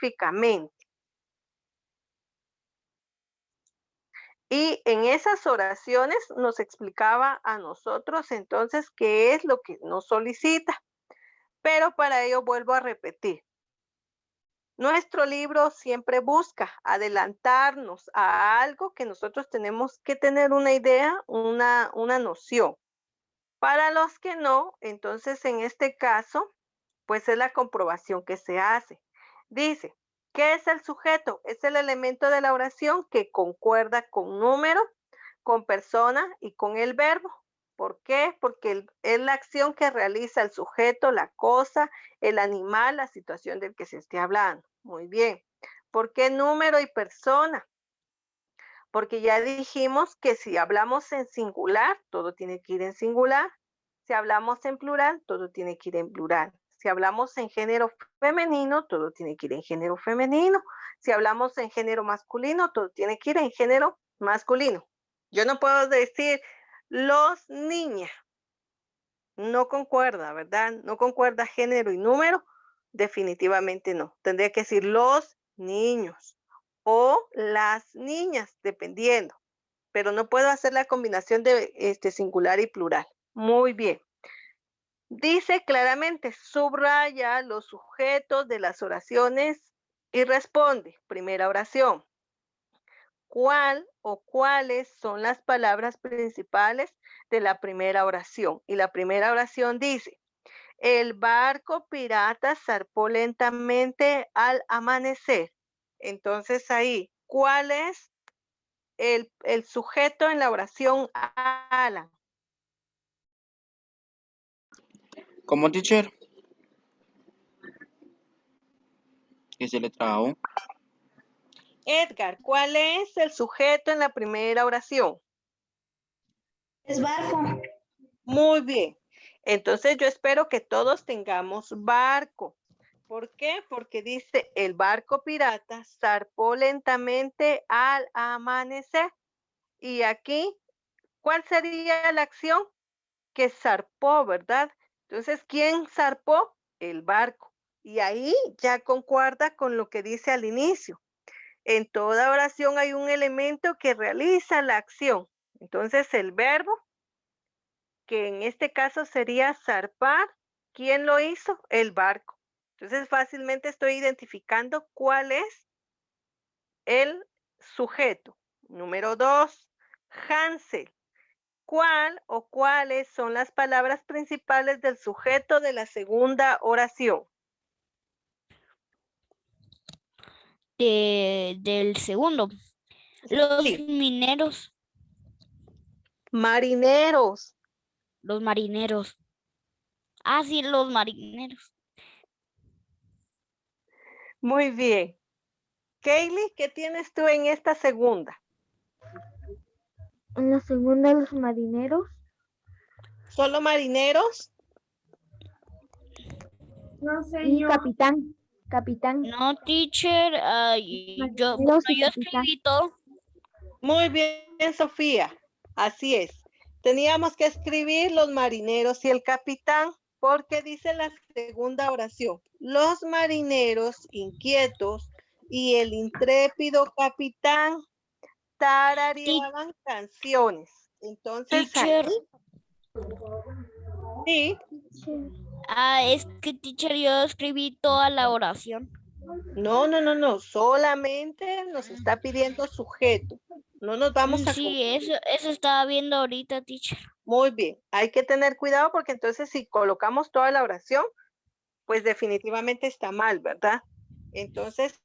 específicamente. Y en esas oraciones nos explicaba a nosotros entonces qué es lo que nos solicita. Pero para ello vuelvo a repetir. Nuestro libro siempre busca adelantarnos a algo que nosotros tenemos que tener una idea, una noción. Para los que no, entonces en este caso, pues es la comprobación que se hace. Dice, ¿qué es el sujeto? Es el elemento de la oración que concuerda con número, con persona y con el verbo. ¿Por qué? Porque es la acción que realiza el sujeto, la cosa, el animal, la situación del que se esté hablando. Muy bien. ¿Por qué número y persona? Porque ya dijimos que si hablamos en singular, todo tiene que ir en singular. Si hablamos en plural, todo tiene que ir en plural. Si hablamos en género femenino, todo tiene que ir en género femenino. Si hablamos en género masculino, todo tiene que ir en género masculino. Yo no puedo decir los niñas. No concuerda, ¿verdad? No concuerda género y número. Definitivamente no. Tendría que decir los niños o las niñas, dependiendo. Pero no puedo hacer la combinación de singular y plural. Muy bien. Dice claramente, subraya los sujetos de las oraciones y responde. Primera oración. ¿Cuál o cuáles son las palabras principales de la primera oración? Y la primera oración dice, el barco pirata zarpó lentamente al amanecer. Entonces ahí, ¿cuál es el sujeto en la oración Alan? ¿Cómo, teacher? Que se le trabó. Edgar, ¿cuál es el sujeto en la primera oración? Es barco. Muy bien. Entonces yo espero que todos tengamos barco. ¿Por qué? Porque dice el barco pirata zarpó lentamente al amanecer. Y aquí, ¿cuál sería la acción? Que zarpó, ¿verdad? Entonces, ¿quién zarpó? El barco. Y ahí ya concuerda con lo que dice al inicio. En toda oración hay un elemento que realiza la acción. Entonces, el verbo, que en este caso sería zarpar, ¿quién lo hizo? El barco. Entonces, fácilmente estoy identificando cuál es el sujeto. Número 2, Hansel. ¿Cuál o cuáles son las palabras principales del sujeto de la segunda oración? Del segundo. Los Sí. mineros. Marineros. Los marineros. Ah, sí, los marineros. Muy bien. Kaylee, ¿qué tienes tú en esta segunda? En la segunda, los marineros. ¿Solo marineros? No, señor. Y capitán. Capitán. No, teacher. Yo escribí todo. Muy bien, Sofía. Así es. Teníamos que escribir los marineros y el capitán, porque dice la segunda oración, los marineros inquietos y el intrépido capitán tarareaban canciones. Entonces Teacher. ahí, sí. Es que, teacher, yo escribí toda la oración. No. Solamente nos está pidiendo sujeto. No nos vamos a... Sí, eso estaba viendo ahorita, teacher. Muy bien. Hay que tener cuidado porque entonces si colocamos toda la oración, pues definitivamente está mal, ¿verdad? Entonces,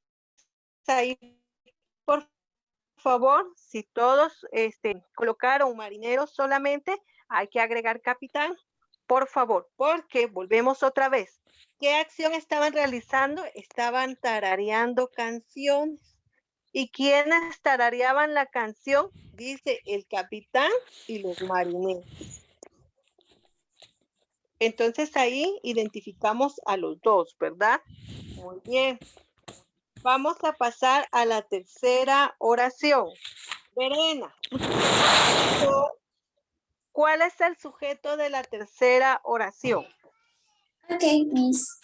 ahí, por favor, si todos colocaron marineros solamente, hay que agregar capitán, por favor, porque volvemos otra vez. ¿Qué acción estaban realizando? Estaban tarareando canciones. ¿Y quiénes tarareaban la canción? Dice el capitán y los marineros. Entonces ahí identificamos a los dos, ¿verdad? Muy bien. Vamos a pasar a la tercera oración. Verena, ¿cuál es el sujeto de la tercera oración? Ok, Miss.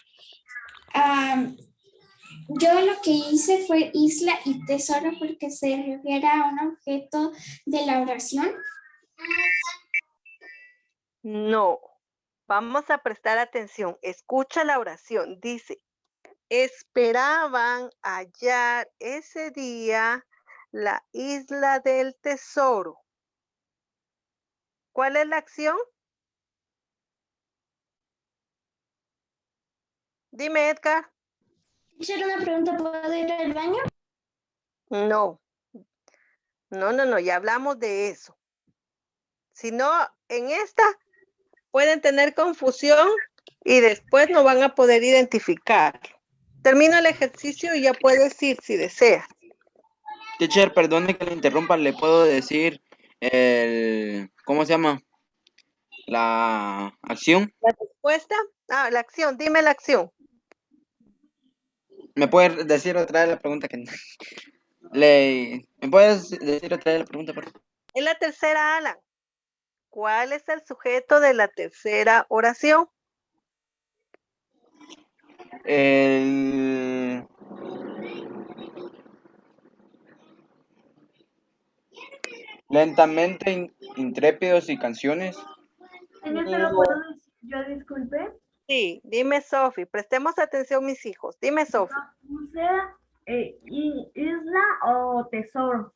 Yo lo que hice fue isla y tesoro porque se refiere a un objeto de la oración. No. Vamos a prestar atención. Escucha la oración. Dice, esperaban hallar ese día la isla del tesoro. ¿Cuál es la acción? Dime, Edgar. ¿Hacer una pregunta? ¿Puedo ir al baño? No. No, ya hablamos de eso. Si no, en esta pueden tener confusión y después no van a poder identificar. Termino el ejercicio y ya puedes ir si deseas. Teacher, perdone que le interrumpa, ¿le puedo decir ¿cómo se llama? La acción. ¿La respuesta? Ah, la acción. Dime la acción. ¿Me puedes decir otra vez la pregunta que ¿Me puedes decir otra vez la pregunta, por favor? Es la tercera, Alan. ¿Cuál es el sujeto de la tercera oración? Lentamente, intrépidos y canciones. ¿En eso lo puedo decir yo, disculpe? Sí, dime, Sofi. Prestemos atención, mis hijos. Dime, Sofi. ¿Puse isla o tesoro?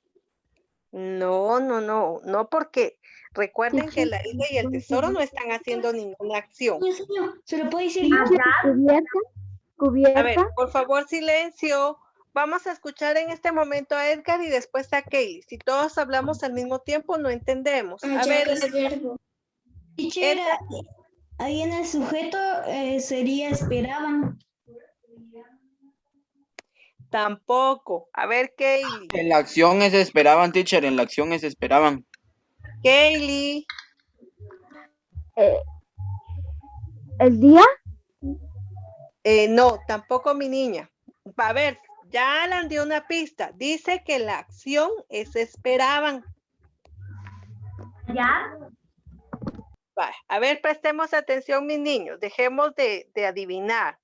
No, porque recuerden que la isla y el tesoro no están haciendo ninguna acción. ¿Se lo puede decir? A ver, por favor, silencio. Vamos a escuchar en este momento a Edgar y después a Kaylee. Si todos hablamos al mismo tiempo, no entendemos. A ver, es verbo. Edgar. Ahí en el sujeto sería esperaban. Tampoco. A ver, Kaylee. En la acción es esperaban, teacher, en la acción es esperaban. Kaylee. ¿El día? No, tampoco mi niña. A ver, ya Alan dio una pista. Dice que la acción es esperaban. ¿Ya? Vale. A ver, prestemos atención, mis niños. Dejemos de adivinar.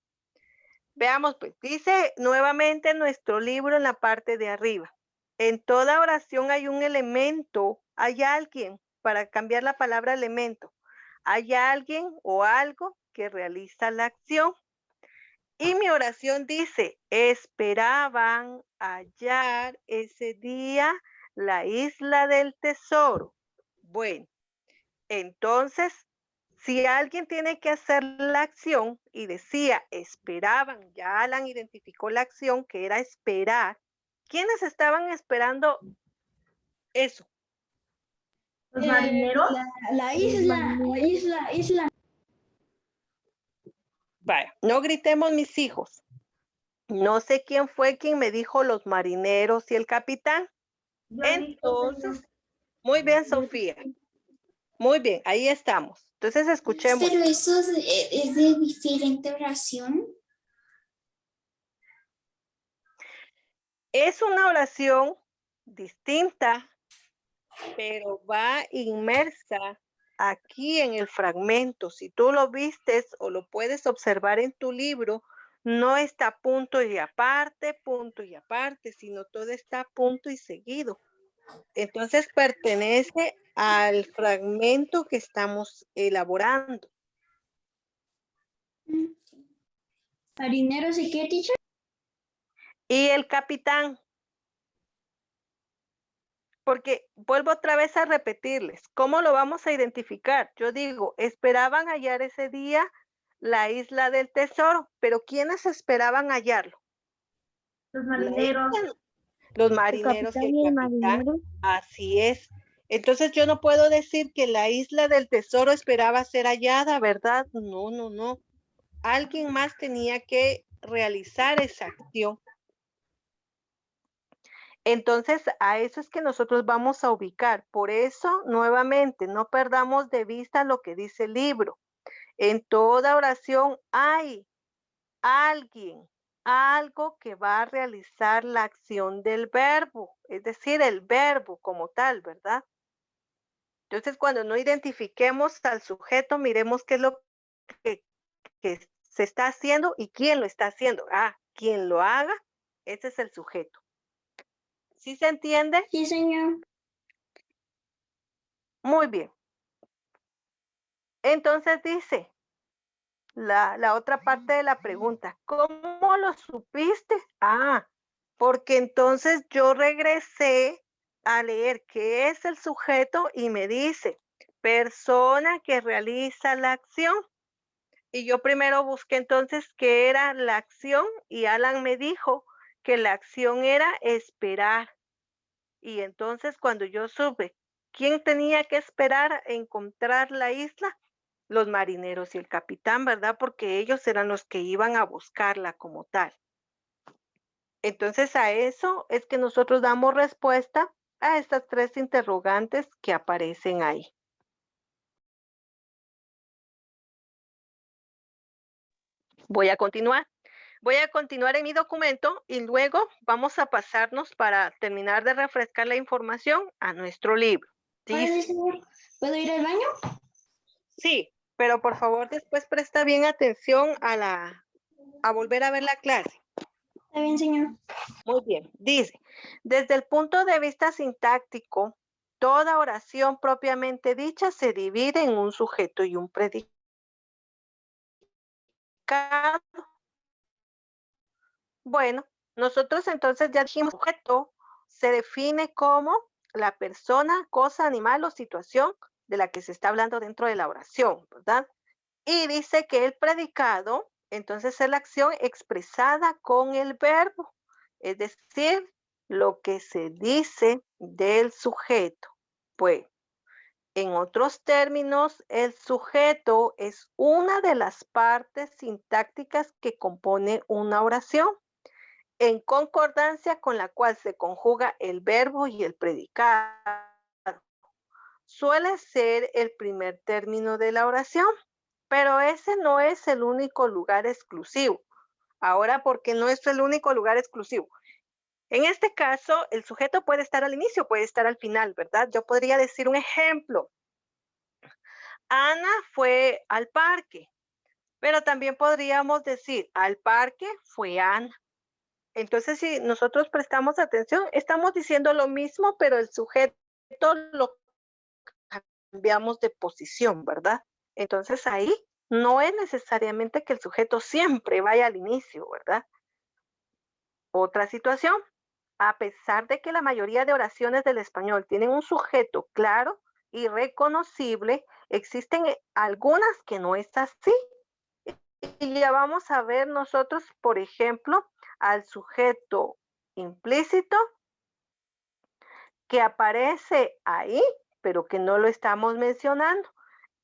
Veamos, pues, dice nuevamente en nuestro libro en la parte de arriba. En toda oración hay un elemento, hay alguien, para cambiar la palabra elemento. Hay alguien o algo que realiza la acción. Y mi oración dice, esperaban hallar ese día la isla del tesoro. Bueno, entonces, si alguien tiene que hacer la acción y decía, esperaban, ya Alan identificó la acción que era esperar, ¿quiénes estaban esperando eso? ¿Los marineros? La isla. Vaya, no gritemos mis hijos. No sé quién fue quien me dijo los marineros y el capitán. Entonces, muy bien, Sofía. Muy bien, ahí estamos. Entonces, escuchemos. Pero eso es de diferente oración. Es una oración distinta, pero va inmersa aquí en el fragmento. Si tú lo vistes o lo puedes observar en tu libro, no está punto y aparte, sino todo está punto y seguido. Entonces pertenece al fragmento que estamos elaborando. ¿Marineros y qué, teacher? Y el capitán, porque vuelvo otra vez a repetirles, ¿cómo lo vamos a identificar? Yo digo, esperaban hallar ese día la isla del tesoro, pero ¿quiénes esperaban hallarlo? Los marineros. Los marineros y el capitán. Marinero. Así es. Entonces yo no puedo decir que la isla del tesoro esperaba ser hallada, ¿verdad? No. Alguien más tenía que realizar esa acción. Entonces, a eso es que nosotros vamos a ubicar. Por eso, nuevamente, no perdamos de vista lo que dice el libro. En toda oración hay alguien, algo que va a realizar la acción del verbo, es decir, el verbo como tal, ¿verdad? Entonces, cuando no identifiquemos al sujeto, miremos qué es lo que se está haciendo y quién lo está haciendo. Ah, quien lo haga, ese es el sujeto. ¿Sí se entiende? Sí, señor. Muy bien. Entonces dice la otra parte de la pregunta, ¿cómo lo supiste? Ah, porque entonces yo regresé a leer qué es el sujeto y me dice, persona que realiza la acción. Y yo primero busqué entonces qué era la acción y Alan me dijo que la acción era esperar. Y entonces cuando yo supe quién tenía que esperar a encontrar la isla, los marineros y el capitán, ¿verdad? Porque ellos eran los que iban a buscarla como tal. Entonces a eso es que nosotros damos respuesta a estas tres interrogantes que aparecen ahí. Voy a continuar. Voy a continuar en mi documento y luego vamos a pasarnos para terminar de refrescar la información a nuestro libro. Órale, Dice, señor. ¿Puedo ir al baño? sí, pero por favor después presta bien atención a volver a ver la clase. Está bien, señor. Muy bien, dice, desde el punto de vista sintáctico, toda oración propiamente dicha se divide en un sujeto y un predicado. Bueno, nosotros entonces ya dijimos, sujeto se define como la persona, cosa, animal o situación de la que se está hablando dentro de la oración, ¿verdad? Y dice que el predicado, entonces es la acción expresada con el verbo, es decir, lo que se dice del sujeto. Pues, en otros términos, el sujeto es una de las partes sintácticas que compone una oración, en concordancia con la cual se conjuga el verbo y el predicado. Suele ser el primer término de la oración, pero ese no es el único lugar exclusivo. Ahora, ¿por qué no es el único lugar exclusivo? En este caso, el sujeto puede estar al inicio, puede estar al final, ¿verdad? Yo podría decir un ejemplo. Ana fue al parque, pero también podríamos decir, al parque fue Ana. Entonces, si nosotros prestamos atención, estamos diciendo lo mismo, pero el sujeto lo cambiamos de posición, ¿verdad? Entonces ahí no es necesariamente que el sujeto siempre vaya al inicio, ¿verdad? Otra situación, a pesar de que la mayoría de oraciones del español tienen un sujeto claro y reconocible, existen algunas que no es así. Y ya vamos a ver nosotros, por ejemplo, al sujeto implícito que aparece ahí, pero que no lo estamos mencionando.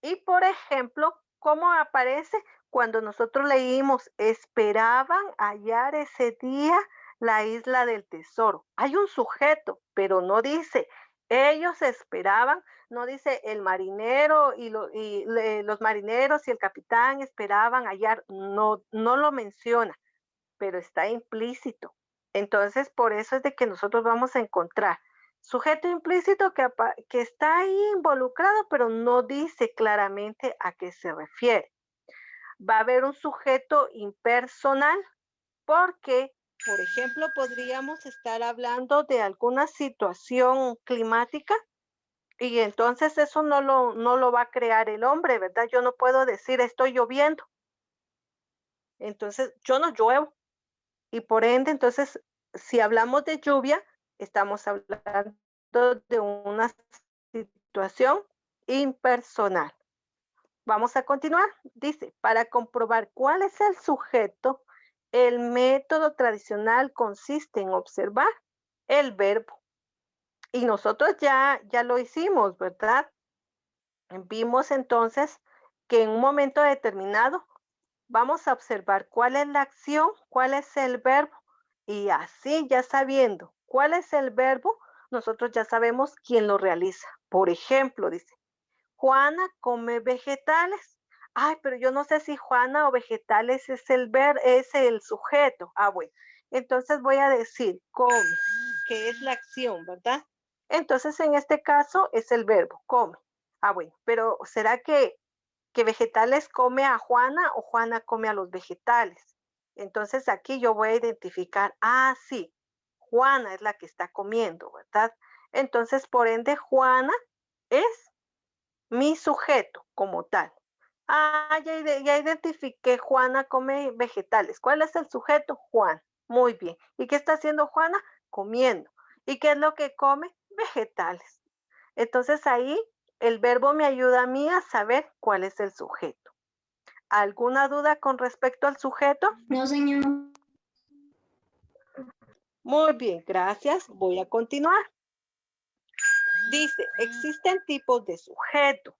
Y por ejemplo, ¿cómo aparece cuando nosotros leímos, esperaban hallar ese día la isla del tesoro? Hay un sujeto, pero no dice, ellos esperaban, no dice el marinero los marineros y el capitán esperaban hallar, no, no lo menciona, pero está implícito. Entonces, por eso es de que nosotros vamos a encontrar sujeto implícito que está ahí involucrado, pero no dice claramente a qué se refiere. Va a haber un sujeto impersonal porque, por ejemplo, podríamos estar hablando de alguna situación climática y entonces eso no lo va a crear el hombre, ¿verdad? Yo no puedo decir estoy lloviendo. Entonces, yo no lluevo. Y por ende, entonces, si hablamos de lluvia, estamos hablando de una situación impersonal. Vamos a continuar. Dice, para comprobar cuál es el sujeto, el método tradicional consiste en observar el verbo. Y nosotros ya lo hicimos, ¿verdad? Vimos entonces que en un momento determinado vamos a observar cuál es la acción, cuál es el verbo y así ya sabiendo cuál es el verbo, nosotros ya sabemos quién lo realiza. Por ejemplo, dice, Juana come vegetales. Ay, pero yo no sé si Juana o vegetales es es el sujeto. Ah, bueno. Entonces voy a decir come, que es la acción, ¿verdad? Entonces en este caso es el verbo, come. Ah, bueno, pero ¿será que vegetales come a Juana o Juana come a los vegetales? Entonces aquí yo voy a identificar, sí, Juana es la que está comiendo, ¿verdad? Entonces, por ende, Juana es mi sujeto como tal. Ya identifiqué, Juana come vegetales. ¿Cuál es el sujeto? Juan. Muy bien. ¿Y qué está haciendo Juana? Comiendo. ¿Y qué es lo que come? Vegetales. Entonces ahí el verbo me ayuda a mí a saber cuál es el sujeto. ¿Alguna duda con respecto al sujeto? No, señor. Muy bien, gracias. Voy a continuar. Dice, existen tipos de sujeto.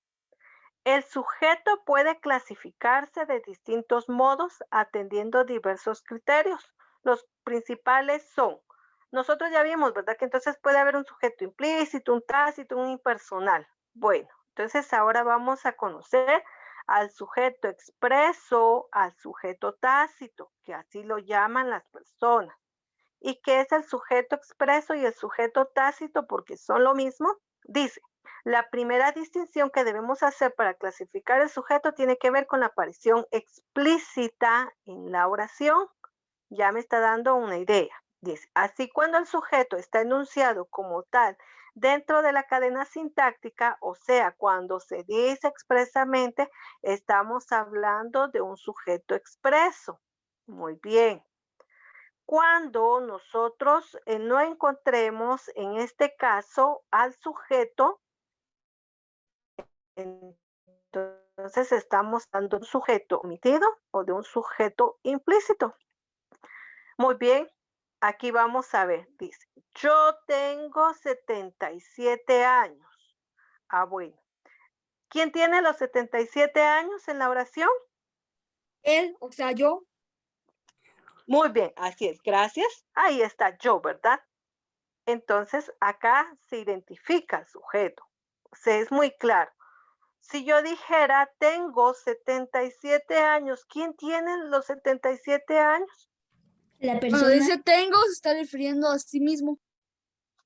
El sujeto puede clasificarse de distintos modos atendiendo diversos criterios. Los principales son, nosotros ya vimos, ¿verdad? Que entonces puede haber un sujeto implícito, un tácito, un impersonal. Bueno, entonces ahora vamos a conocer al sujeto expreso, al sujeto tácito, que así lo llaman las personas. ¿Y qué es el sujeto expreso y el sujeto tácito? Porque son lo mismo. Dice, la primera distinción que debemos hacer para clasificar el sujeto tiene que ver con la aparición explícita en la oración. Ya me está dando una idea. Dice, así cuando el sujeto está enunciado como tal dentro de la cadena sintáctica, o sea, cuando se dice expresamente, estamos hablando de un sujeto expreso. Muy bien. Cuando nosotros no encontremos en este caso al sujeto, entonces estamos dando un sujeto omitido o de un sujeto implícito. Muy bien, aquí vamos a ver, dice, yo tengo 77 años. Bueno. ¿Quién tiene los 77 años en la oración? Él, o sea, yo. Muy bien, así es, gracias. Ahí está yo, ¿verdad? Entonces, acá se identifica el sujeto. O sea, es muy claro. Si yo dijera, tengo 77 años, ¿quién tiene los 77 años? La Cuando persona. dice tengo, se está refiriendo a sí mismo.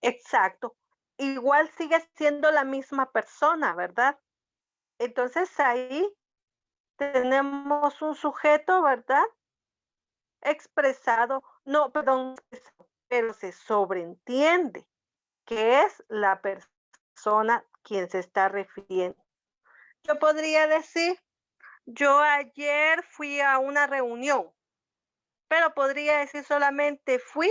Exacto. Igual sigue siendo la misma persona, ¿verdad? Entonces ahí tenemos un sujeto, ¿verdad? Expresado, no, perdón, pero se sobreentiende que es la persona quien se está refiriendo. Yo podría decir, yo ayer fui a una reunión, pero podría decir solamente fui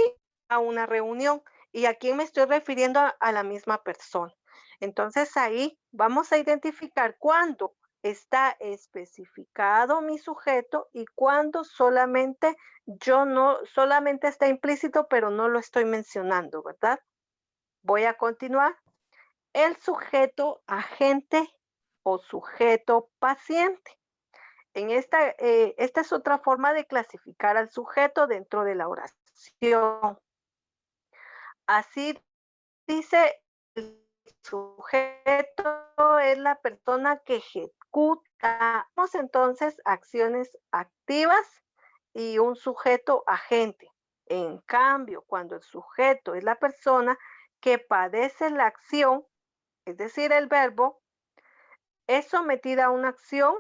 a una reunión y a quién me estoy refiriendo a la misma persona. Entonces ahí vamos a identificar cuándo está especificado mi sujeto y cuándo solamente solamente está implícito, pero no lo estoy mencionando, ¿verdad? Voy a continuar. El sujeto agente o sujeto paciente. Esta es otra forma de clasificar al sujeto dentro de la oración. Así dice, el sujeto es la persona que ejecuta. Tenemos entonces acciones activas y un sujeto agente. En cambio, cuando el sujeto es la persona que padece la acción, es decir, el verbo, es sometida a una acción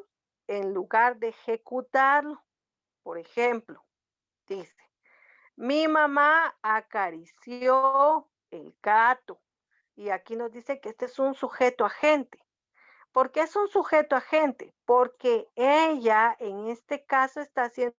en lugar de ejecutarlo. Por ejemplo, dice, mi mamá acarició el gato. Y aquí nos dice que este es un sujeto agente. ¿Por qué es un sujeto agente? Porque ella en este caso está haciendo